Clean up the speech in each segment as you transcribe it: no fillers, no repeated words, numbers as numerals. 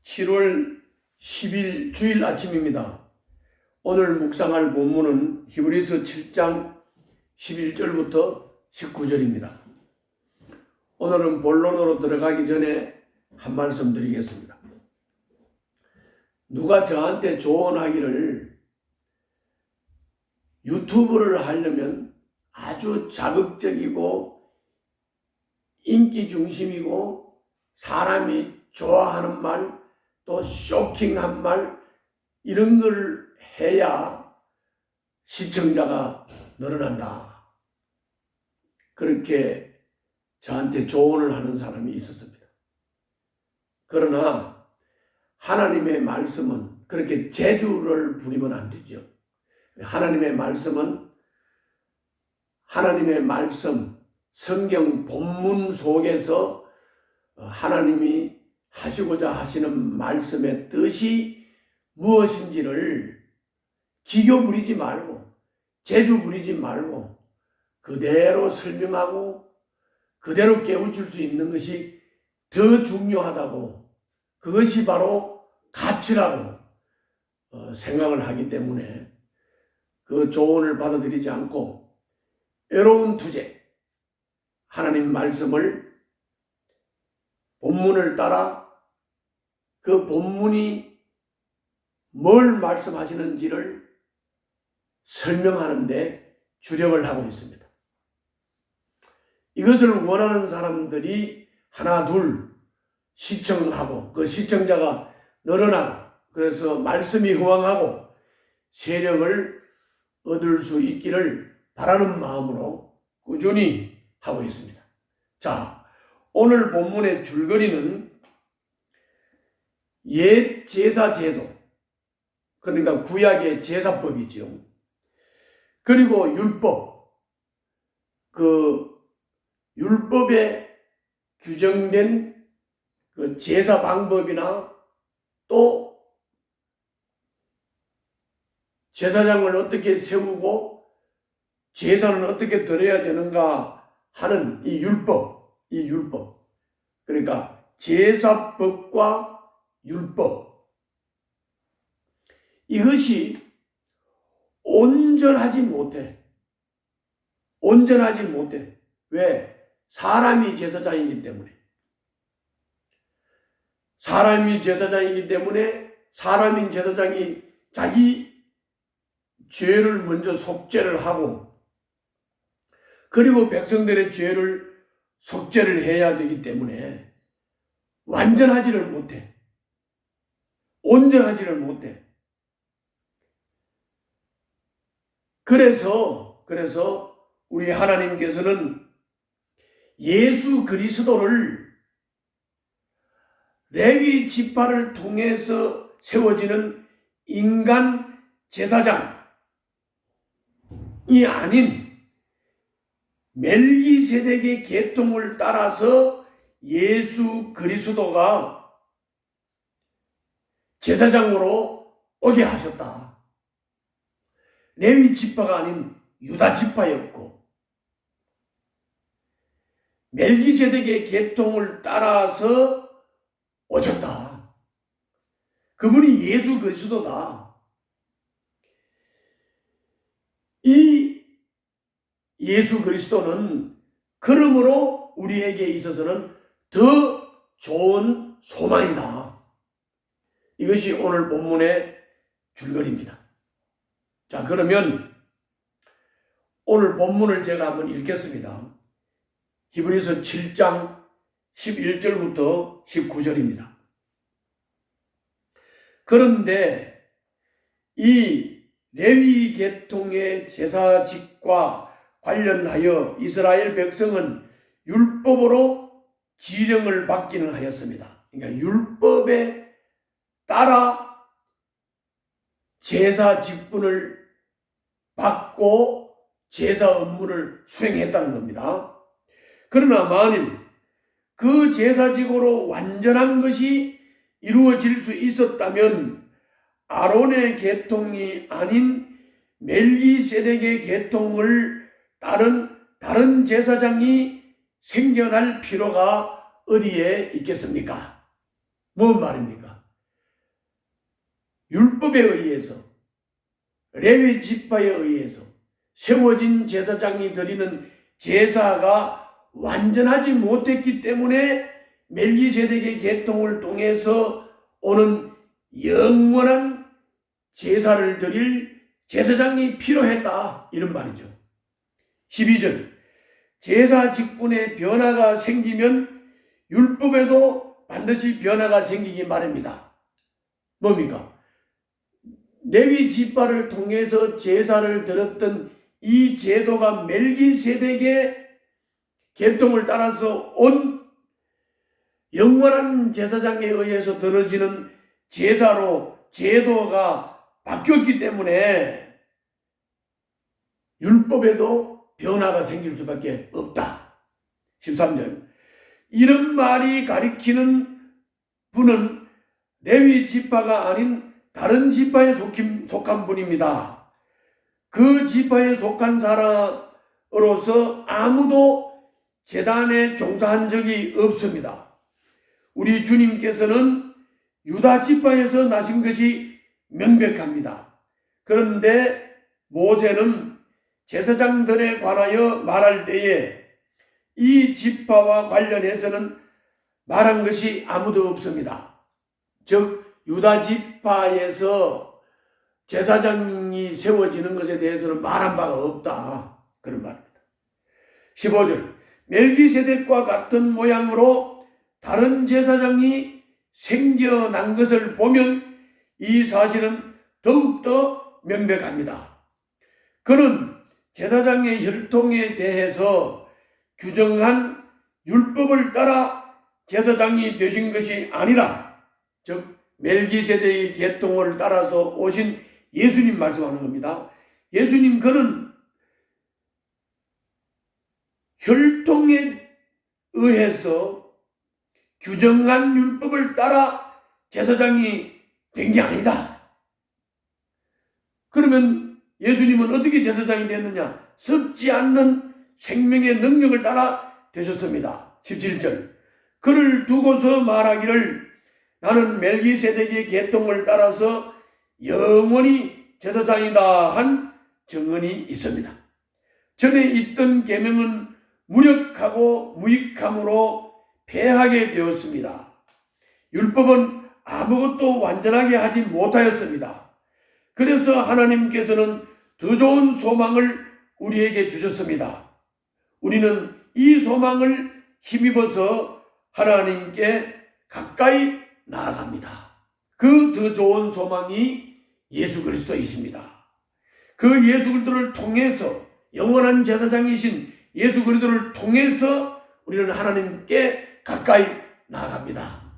7월 10일 주일 아침입니다. 오늘 묵상할 본문은 히브리서 7장 11절부터 19절입니다. 오늘은 본론으로 들어가기 전에 한 말씀 드리겠습니다. 누가 저한테 조언하기를 유튜브를 하려면 아주 자극적이고 인기 중심이고 사람이 좋아하는 말, 또 쇼킹한 말, 이런 걸 해야 시청자가 늘어난다. 그렇게 저한테 조언을 하는 사람이 있었습니다. 그러나 하나님의 말씀은 그렇게 재주를 부리면 안 되죠. 하나님의 말씀은 하나님의 말씀, 성경 본문 속에서 하나님이 하시고자 하시는 말씀의 뜻이 무엇인지를 기교 부리지 말고 재주 부리지 말고 그대로 설명하고 그대로 깨우칠 수 있는 것이 더 중요하다고, 그것이 바로 가치라고 생각을 하기 때문에 그 조언을 받아들이지 않고 외로운 투쟁, 하나님 말씀을 본문을 따라 그 본문이 뭘 말씀하시는지를 설명하는 데 주력을 하고 있습니다. 이것을 원하는 사람들이 하나 둘 시청하고 그 시청자가 늘어나고 그래서 말씀이 흥왕하고 세력을 얻을 수 있기를 바라는 마음으로 꾸준히 하고 있습니다. 자, 오늘 본문의 줄거리는 옛 제사 제도, 그러니까 구약의 제사법이죠. 그리고 율법, 그 율법에 규정된 그 제사 방법이나 또 제사장을 어떻게 세우고 제사는 어떻게 드려야 되는가 하는 이 율법, 그러니까 제사법과 율법, 이것이 온전하지 못해. 왜? 사람이 제사장이기 때문에. 사람인 제사장이 자기 죄를 먼저 속죄를 하고 그리고 백성들의 죄를 속죄를 해야 되기 때문에 온전하지를 못해. 그래서 우리 하나님께서는 예수 그리스도를 레위 지파를 통해서 세워지는 인간 제사장이 아닌 멜기세덱의 계통을 따라서 예수 그리스도가 제사장으로 오게 하셨다. 레위 지파가 아닌 유다 지파였고 멜기세덱의 계통을 따라서 오셨다. 그분이 예수 그리스도다. 이 예수 그리스도는 그러므로 우리에게 있어서는 더 좋은 소망이다. 이것이 오늘 본문의 줄거리입니다. 자, 그러면 오늘 본문을 제가 한번 읽겠습니다. 히브리서 7장 11절부터 19절입니다. 그런데 이 레위 계통의 제사직과 관련하여 이스라엘 백성은 율법으로 지령을 받기는 하였습니다. 그러니까 율법에 따라 제사 직분을 받고 제사 업무를 수행했다는 겁니다. 그러나 만일 그 제사직으로 완전한 것이 이루어질 수 있었다면 아론의 계통이 아닌 멜기세덱의 계통을 따른 다른 제사장이 생겨날 필요가 어디에 있겠습니까? 뭔 말입니까? 율법에 의해서 레위 지파에 의해서 세워진 제사장이 드리는 제사가 완전하지 못했기 때문에 멜기세덱의 계통을 통해서 오는 영원한 제사를 드릴 제사장이 필요했다, 이런 말이죠. 12절, 제사 직분에 변화가 생기면 율법에도 반드시 변화가 생기기 마련입니다. 뭡니까? 레위 지파를 통해서 제사를 드렸던 이 제도가 멜기세덱의 계통을 따라서 온 영원한 제사장에 의해서 드려지는 제사로 제도가 바뀌었기 때문에 율법에도 변화가 생길 수밖에 없다. 13절, 이런 말이 가리키는 분은 레위 지파가 아닌 다른 지파에 속한 분입니다. 그 지파에 속한 사람으로서 아무도 제단에 종사한 적이 없습니다. 우리 주님께서는 유다 지파에서 나신 것이 명백합니다. 그런데 모세는 제사장들에 관하여 말할 때에 이 지파와 관련해서는 말한 것이 아무도 없습니다. 즉 유다 지파에서 제사장이 세워지는 것에 대해서는 말한 바가 없다, 그런 말입니다. 15절, 멜기세덱과 같은 모양으로 다른 제사장이 생겨난 것을 보면 이 사실은 더욱더 명백합니다. 그는 제사장의 혈통에 대해서 규정한 율법을 따라 제사장이 되신 것이 아니라, 즉 멜기세덱의 계통을 따라서 오신 예수님 말씀하는 겁니다. 예수님, 그는 혈통에 의해서 규정한 율법을 따라 제사장이 된 게 아니다. 그러면 예수님은 어떻게 제사장이 됐느냐? 썩지 않는 생명의 능력을 따라 되셨습니다. 17절, 그를 두고서 말하기를 나는 멜기세덱의 계통을 따라서 영원히 제사장이다 한 증언이 있습니다. 전에 있던 계명은 무력하고 무익함으로 폐하게 되었습니다. 율법은 아무것도 완전하게 하지 못하였습니다. 그래서 하나님께서는 더 좋은 소망을 우리에게 주셨습니다. 우리는 이 소망을 힘입어서 하나님께 가까이 나아갑니다. 그 더 좋은 소망이 예수 그리스도이십니다. 그 예수 그리스도를 통해서, 영원한 제사장이신 예수 그리스도를 통해서 우리는 하나님께 가까이 나아갑니다.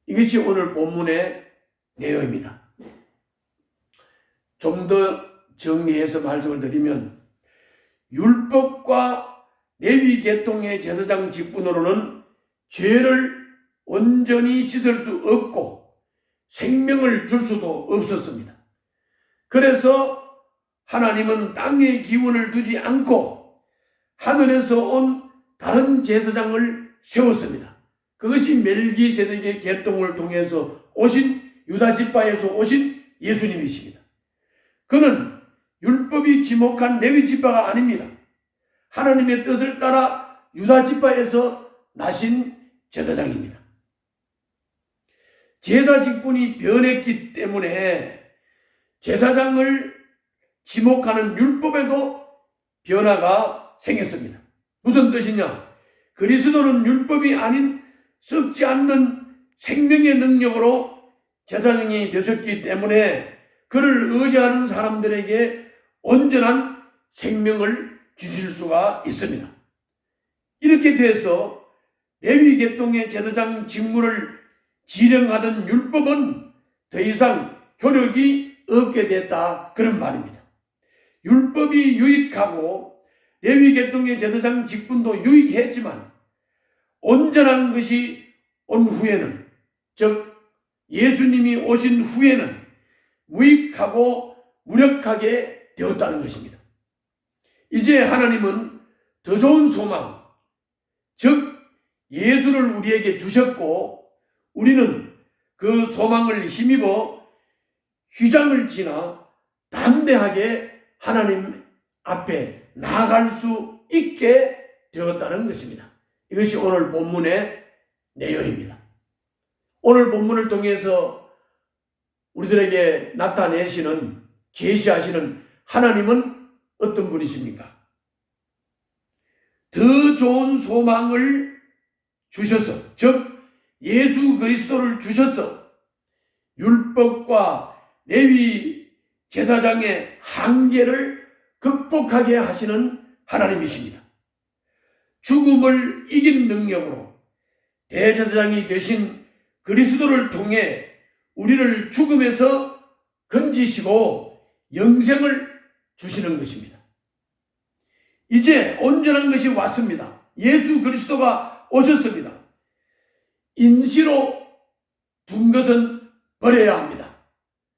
이것이 오늘 본문의 내용입니다. 좀 더 정리해서 말씀을 드리면, 율법과 레위 계통의 제사장 직분으로는 죄를 온전히 씻을 수 없고 생명을 줄 수도 없었습니다. 그래서 하나님은 땅에 기운을 두지 않고 하늘에서 온 다른 제사장을 세웠습니다. 그것이 멜기세덱의 계통을 통해서 오신 유다 지파에서 오신 예수님이십니다. 그는 율법이 지목한 레위 지파가 아닙니다. 하나님의 뜻을 따라 유다 지파에서 나신 제사장입니다. 제사 직분이 변했기 때문에 제사장을 지목하는 율법에도 변화가 생겼습니다. 무슨 뜻이냐? 그리스도는 율법이 아닌 썩지 않는 생명의 능력으로 제사장이 되셨기 때문에 그를 의지하는 사람들에게 온전한 생명을 주실 수가 있습니다. 이렇게 돼서 레위 계통의 제사장 직무를 지령하던 율법은 더 이상 효력이 없게 됐다, 그런 말입니다. 율법이 유익하고 레위 계통의 제사장 직분도 유익했지만 온전한 것이 온 후에는, 즉 예수님이 오신 후에는 무익하고 무력하게 되었다는 것입니다. 이제 하나님은 더 좋은 소망, 즉 예수를 우리에게 주셨고 우리는 그 소망을 힘입어 휘장을 지나 담대하게 하나님 앞에 나아갈 수 있게 되었다는 것입니다. 이것이 오늘 본문의 내용입니다. 오늘 본문을 통해서 우리들에게 나타내시는, 계시하시는 하나님은 어떤 분이십니까? 더 좋은 소망을 주셔서, 즉 예수 그리스도를 주셔서 율법과 레위 제사장의 한계를 극복하게 하시는 하나님이십니다. 죽음을 이긴 능력으로 대제사장이 되신 그리스도를 통해 우리를 죽음에서 건지시고 영생을 주시는 것입니다. 이제 온전한 것이 왔습니다. 예수 그리스도가 오셨습니다. 임시로 둔 것은 버려야 합니다.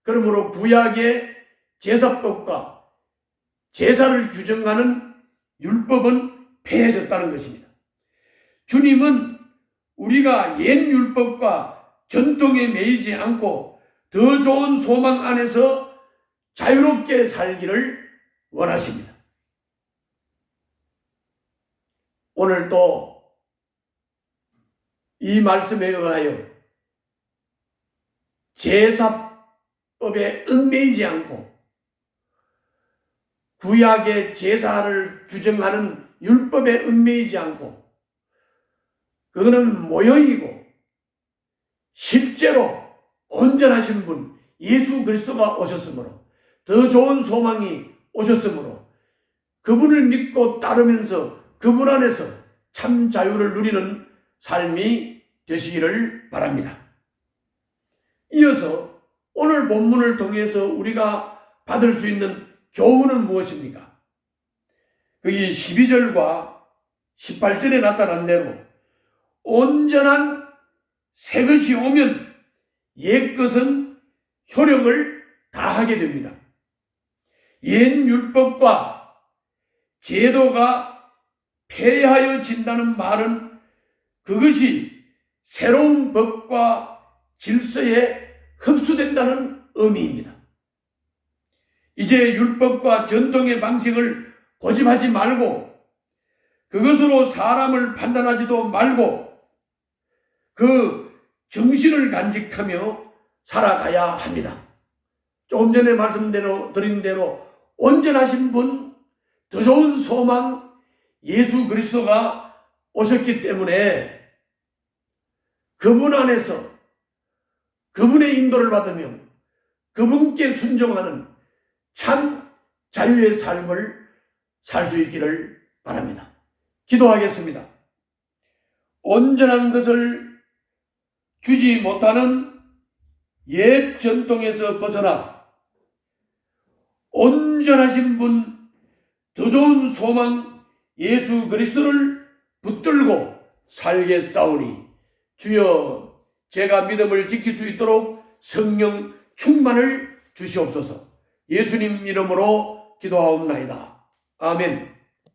그러므로 구약의 제사법과 제사를 규정하는 율법은 폐해졌다는 것입니다. 주님은 우리가 옛 율법과 전통에 매이지 않고 더 좋은 소망 안에서 자유롭게 살기를 원하십니다. 오늘 또 이 말씀에 의하여 제사법에 얽매이지 않고 구약의 제사를 규정하는 율법에 얽매이지 않고 그거는 모형이고 실제로 온전하신 분 예수 그리스도가 오셨으므로 더 좋은 소망이 오셨으므로 그분을 믿고 따르면서 그분 안에서 참 자유를 누리는 삶이 되시기를 바랍니다. 이어서 오늘 본문을 통해서 우리가 받을 수 있는 교훈은 무엇입니까? 이 12절과 18절에 나타난 대로 온전한 새 것이 오면 옛 것은 효력을 다하게 됩니다. 옛 율법과 제도가 폐하여진다는 말은 그것이 새로운 법과 질서에 흡수된다는 의미입니다. 이제 율법과 전통의 방식을 고집하지 말고 그것으로 사람을 판단하지도 말고 그 정신을 간직하며 살아가야 합니다. 조금 전에 말씀드린 대로 온전하신 분, 더 좋은 소망 예수 그리스도가 오셨기 때문에 그분 안에서 그분의 인도를 받으며 그분께 순종하는 참 자유의 삶을 살 수 있기를 바랍니다. 기도하겠습니다. 온전한 것을 주지 못하는 옛 전통에서 벗어나 온전하신 분, 더 좋은 소망 예수 그리스도를 붙들고 살겠사오니 주여 제가 믿음을 지킬 수 있도록 성령 충만을 주시옵소서. 예수님 이름으로 기도하옵나이다. 아멘.